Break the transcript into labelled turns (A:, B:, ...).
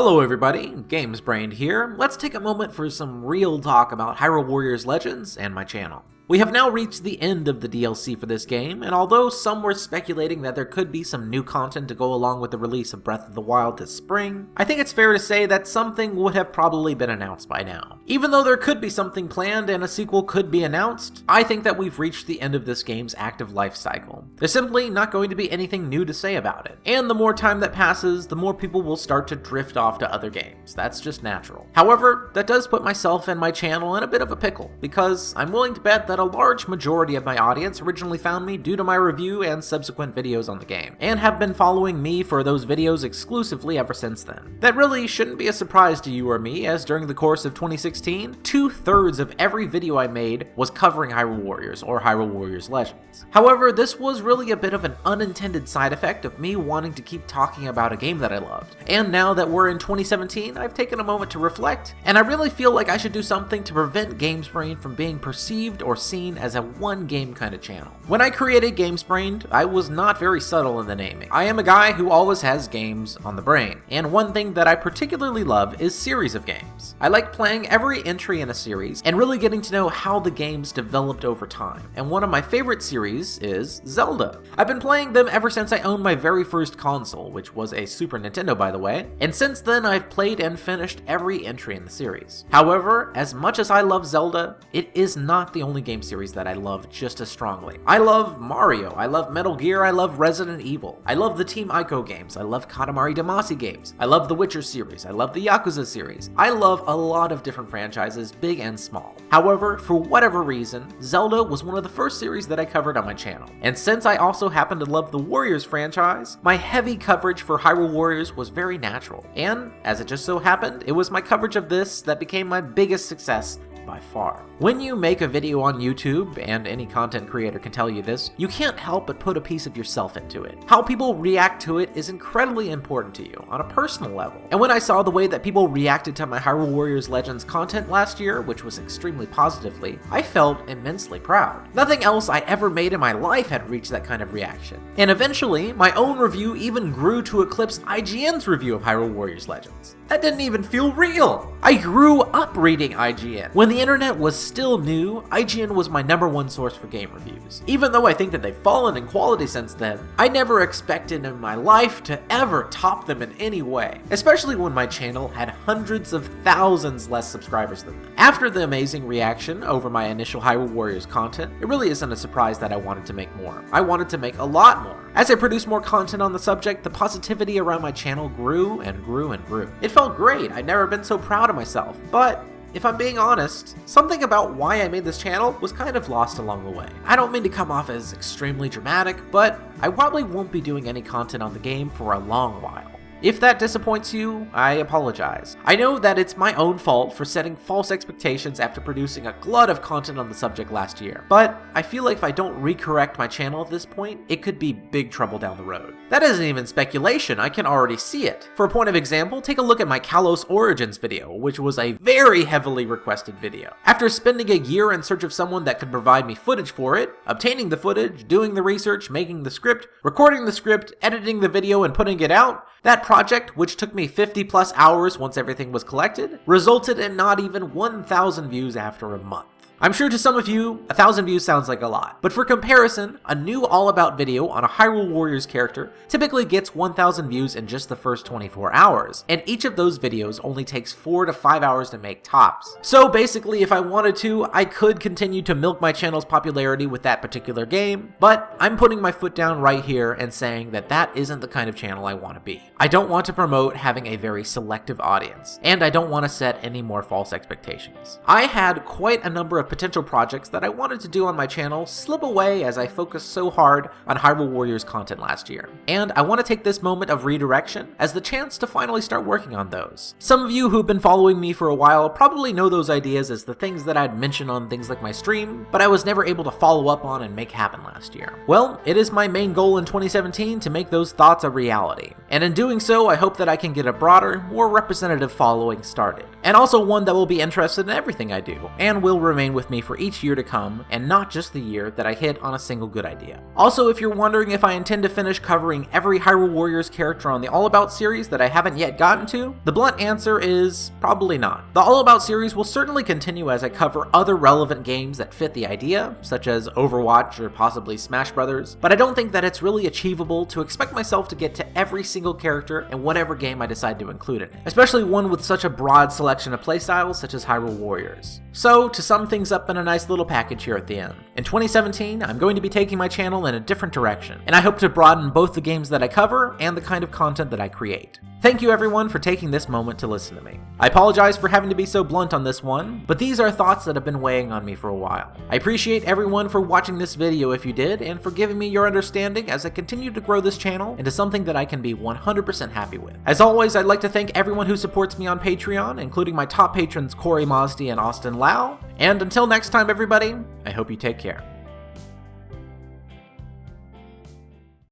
A: Hello everybody, GamesBrained here. Let's take a moment for some real talk about Hyrule Warriors Legends and my channel. We have now reached the end of the DLC for this game, and although some were speculating that there could be some new content to go along with the release of Breath of the Wild this spring, I think it's fair to say that something would have probably been announced by now. Even though there could be something planned and a sequel could be announced, I think that we've reached the end of this game's active life cycle. There's simply not going to be anything new to say about it, and the more time that passes, the more people will start to drift off to other games. That's just natural. However, that does put myself and my channel in a bit of a pickle, because I'm willing to bet that a large majority of my audience originally found me due to my review and subsequent videos on the game, and have been following me for those videos exclusively ever since then. That really shouldn't be a surprise to you or me, as during the course of 2016, 2/3 of every video I made was covering Hyrule Warriors or Hyrule Warriors Legends. However, this was really a bit of an unintended side effect of me wanting to keep talking about a game that I loved. And now that we're in 2017, I've taken a moment to reflect, and I really feel like I should do something to prevent GamesBrained from being perceived or seen as a one game kind of channel. When I created GamesBrained, I was not very subtle in the naming. I am a guy who always has games on the brain, and one thing that I particularly love is series of games. I like playing every entry in a series and really getting to know how the games developed over time, and one of my favorite series is Zelda. I've been playing them ever since I owned my very first console, which was a Super Nintendo by the way, and since then I've played and finished every entry in the series. However, as much as I love Zelda, it is not the only game series that I love just as strongly. I love Mario, I love Metal Gear, I love Resident Evil, I love the Team Ico games, I love Katamari Damacy games, I love the Witcher series, I love the Yakuza series. I love a lot of different franchises, big and small. However, for whatever reason, Zelda was one of the first series that I covered on my channel. And since I also happen to love the Warriors franchise, my heavy coverage for Hyrule Warriors was very natural. And, as it just so happened, it was my coverage of this that became my biggest success by far. When you make a video on YouTube, and any content creator can tell you this, you can't help but put a piece of yourself into it. How people react to it is incredibly important to you on a personal level. And when I saw the way that people reacted to my Hyrule Warriors Legends content last year, which was extremely positively, I felt immensely proud. Nothing else I ever made in my life had reached that kind of reaction. And eventually, my own review even grew to eclipse IGN's review of Hyrule Warriors Legends. That didn't even feel real! I grew up reading IGN. When the internet was still new, IGN was my #1 source for game reviews. Even though I think that they've fallen in quality since then, I never expected in my life to ever top them in any way, especially when my channel had hundreds of thousands less subscribers than them. After the amazing reaction over my initial Hyrule Warriors content, it really isn't a surprise that I wanted to make more. I wanted to make a lot more. As I produced more content on the subject, the positivity around my channel grew and grew and grew. It felt great. I'd never been so proud of myself, but if I'm being honest, something about why I made this channel was kind of lost along the way. I don't mean to come off as extremely dramatic, but I probably won't be doing any content on the game for a long while. If that disappoints you, I apologize. I know that it's my own fault for setting false expectations after producing a glut of content on the subject last year, but I feel like if I don't recorrect my channel at this point, it could be big trouble down the road. That isn't even speculation, I can already see it. For a point of example, take a look at my Kalos Origins video, which was a very heavily requested video. After spending a year in search of someone that could provide me footage for it, obtaining the footage, doing the research, making the script, recording the script, editing the video, and putting it out, that project, which took me 50 plus hours once everything was collected, resulted in not even 1,000 views after a month. I'm sure to some of you, 1,000 views sounds like a lot, but for comparison, a new all-about video on a Hyrule Warriors character typically gets 1,000 views in just the first 24 hours, and each of those videos only takes 4 to 5 hours to make tops. So basically, if I wanted to, I could continue to milk my channel's popularity with that particular game, but I'm putting my foot down right here and saying that that isn't the kind of channel I want to be. I don't want to promote having a very selective audience, and I don't want to set any more false expectations. I had quite a number of potential projects that I wanted to do on my channel slip away as I focused so hard on Hyrule Warriors content last year. And I want to take this moment of redirection as the chance to finally start working on those. Some of you who've been following me for a while probably know those ideas as the things that I'd mentioned on things like my stream, but I was never able to follow up on and make happen last year. Well, it is my main goal in 2017 to make those thoughts a reality. And in doing so, I hope that I can get a broader, more representative following started. And also one that will be interested in everything I do, and will remain with me for each year to come, and not just the year that I hit on a single good idea. Also, if you're wondering if I intend to finish covering every Hyrule Warriors character on the All About series that I haven't yet gotten to, the blunt answer is probably not. The All About series will certainly continue as I cover other relevant games that fit the idea, such as Overwatch or possibly Smash Brothers, but I don't think that it's really achievable to expect myself to get to every single character in whatever game I decide to include it, especially one with such a broad selection of playstyles such as Hyrule Warriors. So, to sum things up in a nice little package here at the end, in 2017, I'm going to be taking my channel in a different direction, and I hope to broaden both the games that I cover and the kind of content that I create. Thank you everyone for taking this moment to listen to me. I apologize for having to be so blunt on this one, but these are thoughts that have been weighing on me for a while. I appreciate everyone for watching this video if you did, and for giving me your understanding as I continue to grow this channel into something that I can be 100% happy with. As always, I'd like to thank everyone who supports me on Patreon, including my top patrons Corey Mosdy and Austin Lau, and until next time everybody, I hope you take care.